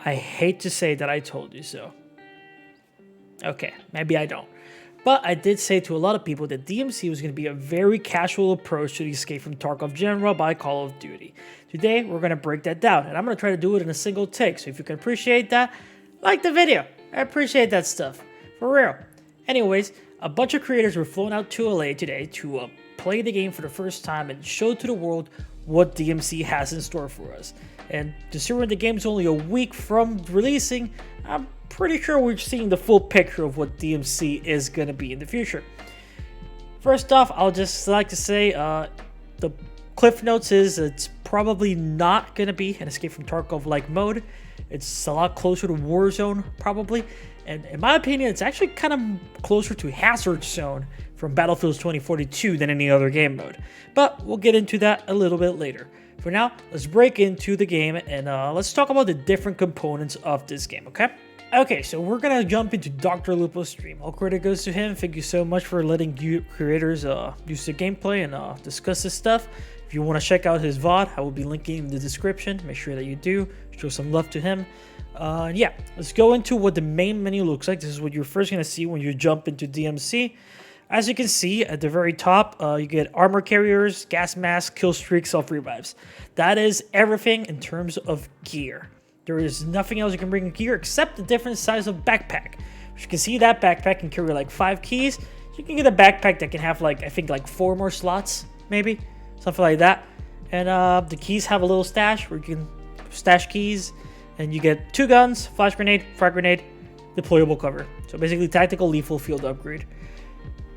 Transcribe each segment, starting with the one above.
I hate to say that I told you so. Okay, maybe I don't. But I did say to a lot of people that DMZ was going to be a very casual approach to the Escape from Tarkov genre by Call of Duty. Today, we're going to break that down, and I'm going to try to do it in a single take. So if you can appreciate that, like the video. I appreciate that stuff. For real. Anyways, a bunch of creators were flown out to LA today to play the game for the first time and show to the world what DMZ has in store for us. And considering the game's only a week from releasing, I'm pretty sure we're seeing the full picture of what DMZ is going to be in the future. First off, I'll just like to say the cliff notes is it's probably not going to be an Escape from Tarkov-like mode. It's a lot closer to Warzone, probably. And in my opinion, it's actually kind of closer to Hazard Zone from Battlefield 2042 than any other game mode. But we'll get into that a little bit later. For now, let's break into the game and let's talk about the different components of this game, okay? Okay, so we're gonna jump into Dr. Lupo's stream. All credit goes to him. Thank you so much for letting you creators use the gameplay and discuss this stuff. If you want to check out his VOD, I will be linking in the description. Make sure that you do. Show some love to him. Yeah, let's go into what the main menu looks like. This is what you're first gonna see when you jump into DMZ. As you can see at the very top, you get armor carriers, gas masks, kill streaks, self revives. That is everything in terms of gear. There is nothing else you can bring in gear except the different size of backpack. As you can see, that backpack can carry like 5 keys. You can get a backpack that can have like, I think like 4 more slots, maybe. Something like that. And the keys have a little stash where you can stash keys. And you get 2 guns, flash grenade, frag grenade, deployable cover. So basically tactical lethal field upgrade.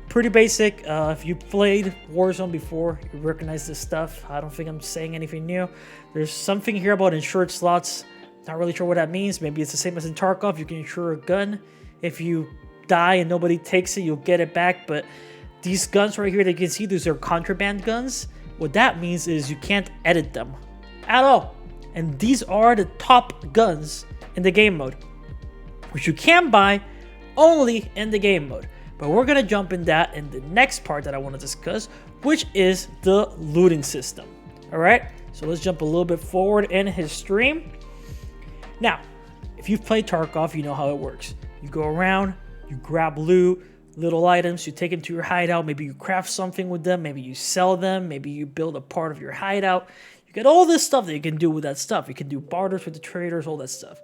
Pretty basic. If you played Warzone before, you recognize this stuff. I don't think I'm saying anything new. There's something here about insured slots. Not really sure what that means. Maybe it's the same as in Tarkov. You can insure a gun. If you die and nobody takes it, you'll get it back. But these guns right here that you can see, these are contraband guns. What that means is you can't edit them at all. And these are the top guns in the game mode, which you can buy only in the game mode. But we're going to jump in that in the next part that I want to discuss, which is the looting system. Alright, so let's jump a little bit forward in his stream. Now, if you've played Tarkov, you know how it works. You go around, you grab loot, little items, you take them to your hideout, maybe you craft something with them, maybe you sell them, maybe you build a part of your hideout. You get all this stuff that you can do with that stuff. You can do barters with the traders, all that stuff.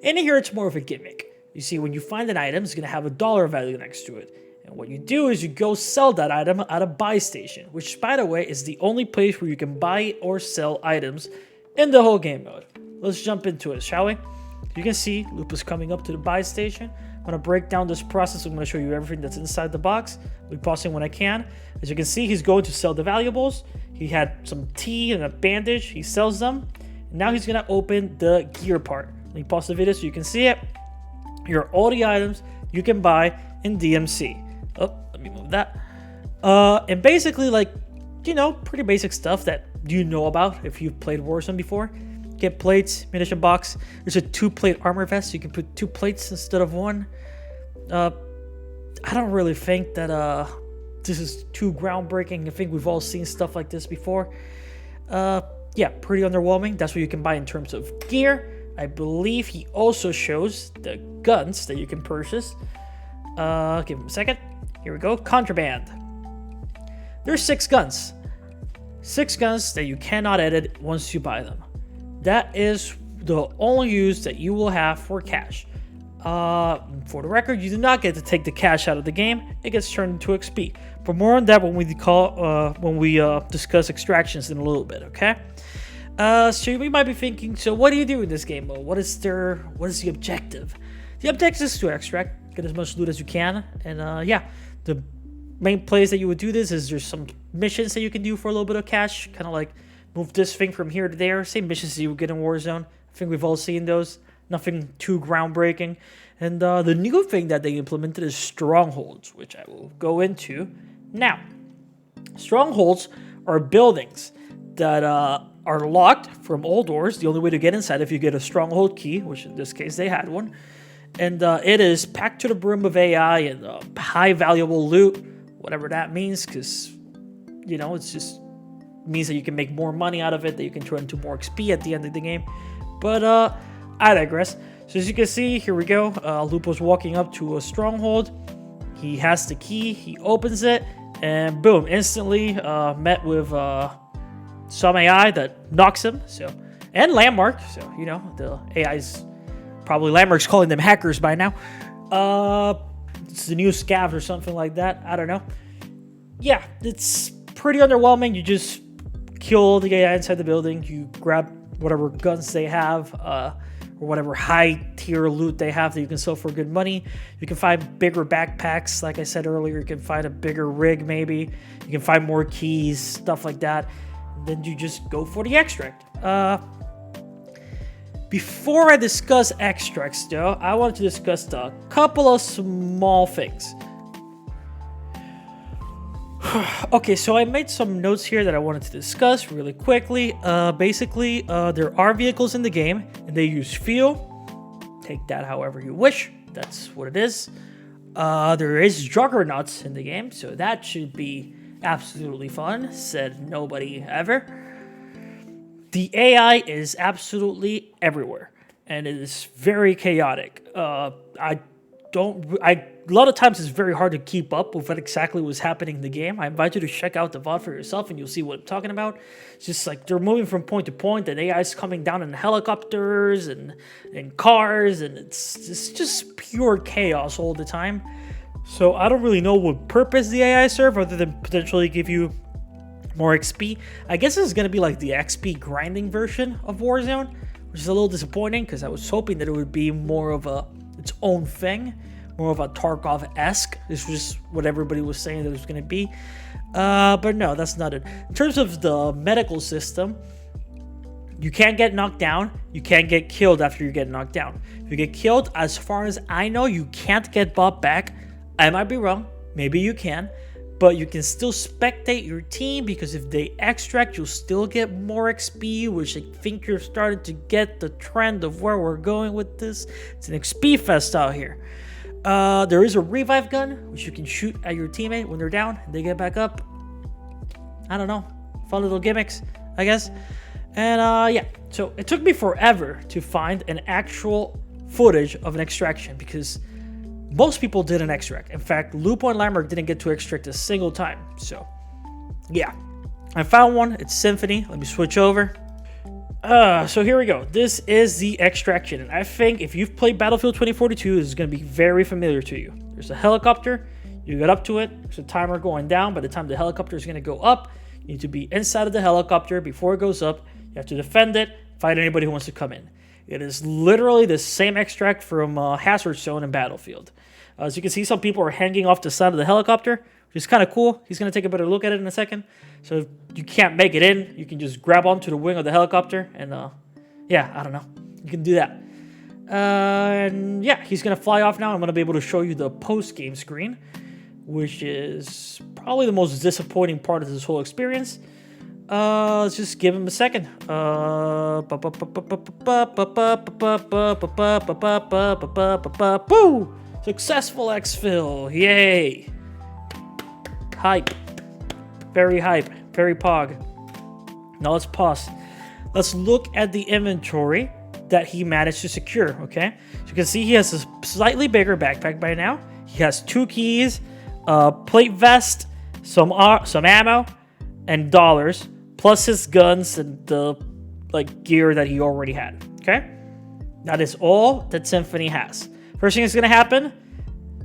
In here, it's more of a gimmick. You see, when you find an item, it's going to have a dollar value next to it. And what you do is you go sell that item at a buy station, which, by the way, is the only place where you can buy or sell items in the whole game mode. Let's jump into it, shall we? You can see Lupo's coming up to the buy station. I'm going to break down this process. I'm going to show you everything that's inside the box. I'll be pausing when I can. As you can see, he's going to sell the valuables. He had some tea and a bandage. He sells them. And now he's going to open the gear part. Let me pause the video so you can see it. Here are all the items you can buy in DMZ. Oh, let me move that. And basically, like, you know, pretty basic stuff that you know about if you've played Warzone before. Get plates, munition box. There's a 2-plate armor vest. So you can put 2 plates instead of 1. I don't really think that this is too groundbreaking. I think we've all seen stuff like this before. Yeah, pretty underwhelming. That's what you can buy in terms of gear. I believe he also shows the guns that you can purchase. Give him a second. Here we go. Contraband. There's 6 guns. 6 guns that you cannot edit once you buy them. That is the only use that you will have for cash. For the record, you do not get to take the cash out of the game. It gets turned into XP. But more on that when we discuss extractions in a little bit. Okay. So you might be thinking, so what do you do in this game mode? What is the objective? The objective is to extract, get as much loot as you can, and yeah, the main place that you would do this is there's some missions that you can do for a little bit of cash, kind of like move this thing from here to there. Same missions that you would get in Warzone. I think we've all seen those. Nothing too groundbreaking. And the new thing that they implemented is strongholds, which I will go into now. Strongholds are buildings that are locked from all doors. The only way to get inside if you get a stronghold key, which in this case they had one. And it is packed to the brim of AI and high valuable loot, whatever that means, because, you know, it's just means that you can make more money out of it, that you can turn into more XP at the end of the game. But I digress. So as you can see, here we go. Lupo's walking up to a stronghold. He has the key. He opens it, and boom! Instantly met with some AI that knocks him. So and Landmark. So you know the AI's probably Landmark's calling them hackers by now. It's the new scavs or something like that. I don't know. Yeah, it's pretty underwhelming. You just kill the AI inside the building. You grab whatever guns they have, or whatever high tier loot they have that you can sell for good money. You can find bigger backpacks, like I said earlier. You can find a bigger rig, maybe. You can find more keys, stuff like that. Then you just go for the extract. Before I discuss extracts, though, I want to discuss a couple of small things. Okay, so I made some notes here that I wanted to discuss really quickly. Basically, there are vehicles in the game, and they use fuel. Take that however you wish. That's what it is. There is juggernauts in the game, so that should be absolutely fun. Said nobody ever. The AI is absolutely everywhere, and it is very chaotic. A lot of times it's very hard to keep up with what exactly was happening in the game. I invite you to check out the VOD for yourself and you'll see what I'm talking about. It's just like they're moving from point to point and AI is coming down in helicopters and cars, and it's just pure chaos all the time. So I don't really know what purpose the AI serve other than potentially give you more XP. I guess this is going to be like the XP grinding version of Warzone, which is a little disappointing because I was hoping that it would be more of its own thing. More of a Tarkov-esque. This was what everybody was saying that it was going to be. But no, that's not it. In terms of the medical system, you can't get knocked down. You can't get killed after you get knocked down. If you get killed, as far as I know, you can't get bought back. I might be wrong. Maybe you can. But you can still spectate your team because if they extract, you'll still get more XP, which I think you're starting to get the trend of where we're going with this. It's an XP fest out here. There is a revive gun, which you can shoot at your teammate when they're down and they get back up. I don't know. Fun little gimmicks, I guess. And yeah, so it took me forever to find an actual footage of an extraction because most people didn't extract. In fact, Lupo and Landmark didn't get to extract a single time. So yeah, I found one. It's Symphony. Let me switch over. So here we go. This is the extraction, and I think if you've played Battlefield 2042, this is going to be very familiar to you. There's a helicopter. You get up to it. There's a timer going down. By the time the helicopter is going to go up, you need to be inside of the helicopter before it goes up. You have to defend it, fight anybody who wants to come in. It is literally the same extract from Hazard Zone in Battlefield. As you can see, some people are hanging off the side of the helicopter, which is kind of cool. He's going to take a better look at it in a second. So if you can't make it in, you can just grab onto the wing of the helicopter and, yeah, I don't know. You can do that. And yeah, he's going to fly off now. I'm going to be able to show you the post-game screen, which is probably the most disappointing part of this whole experience. Let's just give him a second. Boo! Successful exfil. Yay. Hype. Very hype. Very pog. Now let's pause. Let's look at the inventory that he managed to secure, okay? So you can see he has a slightly bigger backpack by now. He has 2 keys, plate vest, some ammo, and dollars, plus his guns and the gear that he already had, okay? That is all that Symphony has. First thing that's going to happen,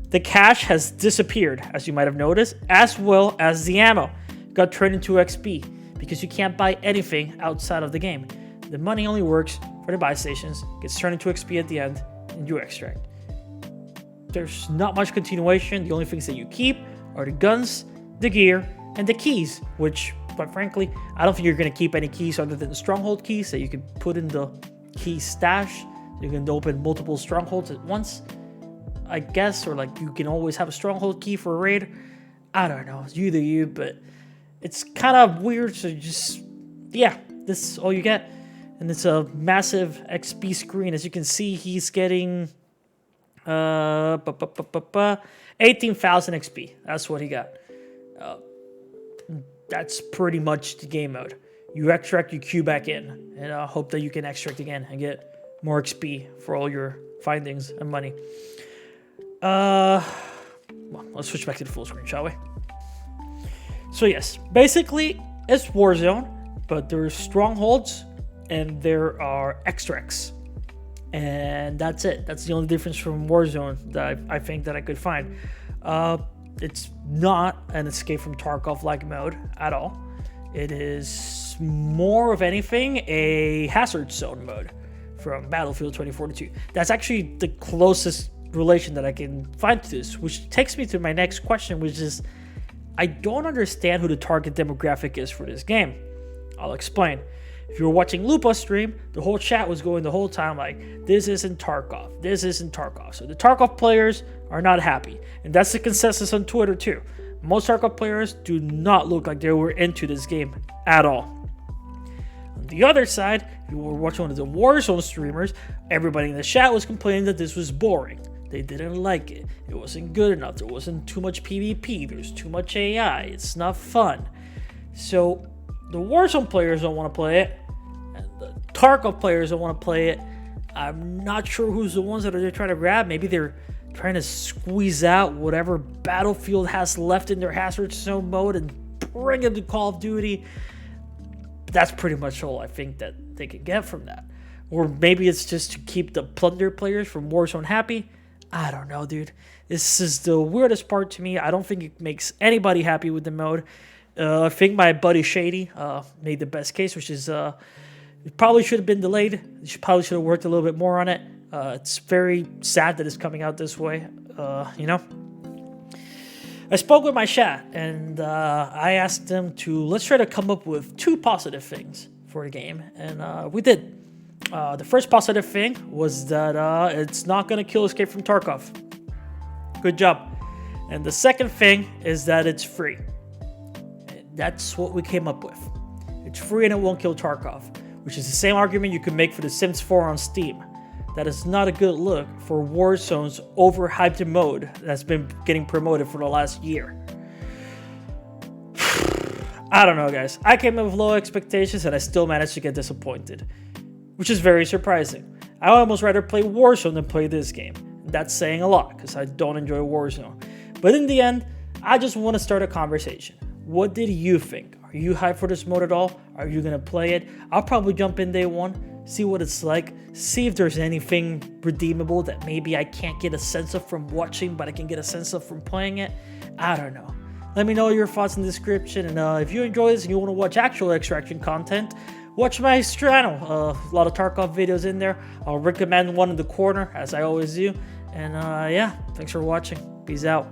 the cash has disappeared, as you might have noticed, as well as the ammo. Got turned into XP, because you can't buy anything outside of the game. The money only works for the buy stations, gets turned into XP at the end, and you extract. There's not much continuation. The only things that you keep are the guns, the gear, and the keys, which, quite frankly, I don't think you're going to keep any keys other than the stronghold keys that you can put in the key stash. You can open multiple strongholds at once, I guess, or you can always have a stronghold key for a raid. I don't know, it's you to you, but it's kind of weird. So just, yeah, this is all you get. And it's a massive XP screen. As you can see, he's getting 18,000 XP. That's what he got. That's pretty much the game mode. You extract, you queue back in, and hope that you can extract again and get more XP for all your findings and money. Well, let's switch back to the full screen, shall we? So yes, basically it's Warzone, but there's strongholds and there are extracts. And that's it. That's the only difference from Warzone that I think that I could find. It's not an Escape from Tarkov-like mode at all. It is more of anything a Hazard Zone mode from Battlefield 2042. That's actually the closest relation that I can find to this, which takes me to my next question, which is, I don't understand who the target demographic is for this game. I'll explain. If you were watching Lupa's stream, the whole chat was going the whole time like, this isn't Tarkov, this isn't Tarkov. So the Tarkov players are not happy. And that's the consensus on Twitter too. Most Tarkov players do not look like they were into this game at all. On the other side, if you were watching one of the Warzone streamers, everybody in the chat was complaining that this was boring. They didn't like it. It wasn't good enough. There wasn't too much PvP. There's too much AI. It's not fun. So the Warzone players don't want to play it, and the Tarkov players don't want to play it. I'm not sure who's the ones that they're trying to grab. Maybe they're trying to squeeze out whatever Battlefield has left in their Hazard Zone mode and bring it to Call of Duty. That's pretty much all I think that they can get from that. Or maybe it's just to keep the Plunder players from Warzone happy. I don't know, dude. This is the weirdest part to me. I don't think it makes anybody happy with the mode. I think my buddy Shady made the best case, which is it probably should have been delayed. You probably should have worked a little bit more on it. It's very sad that it's coming out this way, you know. I spoke with my chat, and I asked them to, let's try to come up with 2 positive things for the game, and we did. The first positive thing was that it's not going to kill Escape from Tarkov. Good job. And the second thing is that it's free. That's what we came up with. It's free and it won't kill Tarkov, which is the same argument you could make for The Sims 4 on Steam. That is not a good look for Warzone's overhyped mode that's been getting promoted for the last year. I don't know, guys. I came in with low expectations and I still managed to get disappointed, which is very surprising. I would almost rather play Warzone than play this game. That's saying a lot because I don't enjoy Warzone. But in the end, I just want to start a conversation. What did you think? Are you hyped for this mode at all? Are you going to play it? I'll probably jump in day one, see what it's like, see if there's anything redeemable that maybe I can't get a sense of from watching, but I can get a sense of from playing it. I don't know. Let me know your thoughts in the description. And if you enjoy this and you want to watch actual extraction content, watch my channel. A lot of Tarkov videos in there. I'll recommend one in the corner, as I always do. And yeah, thanks for watching. Peace out.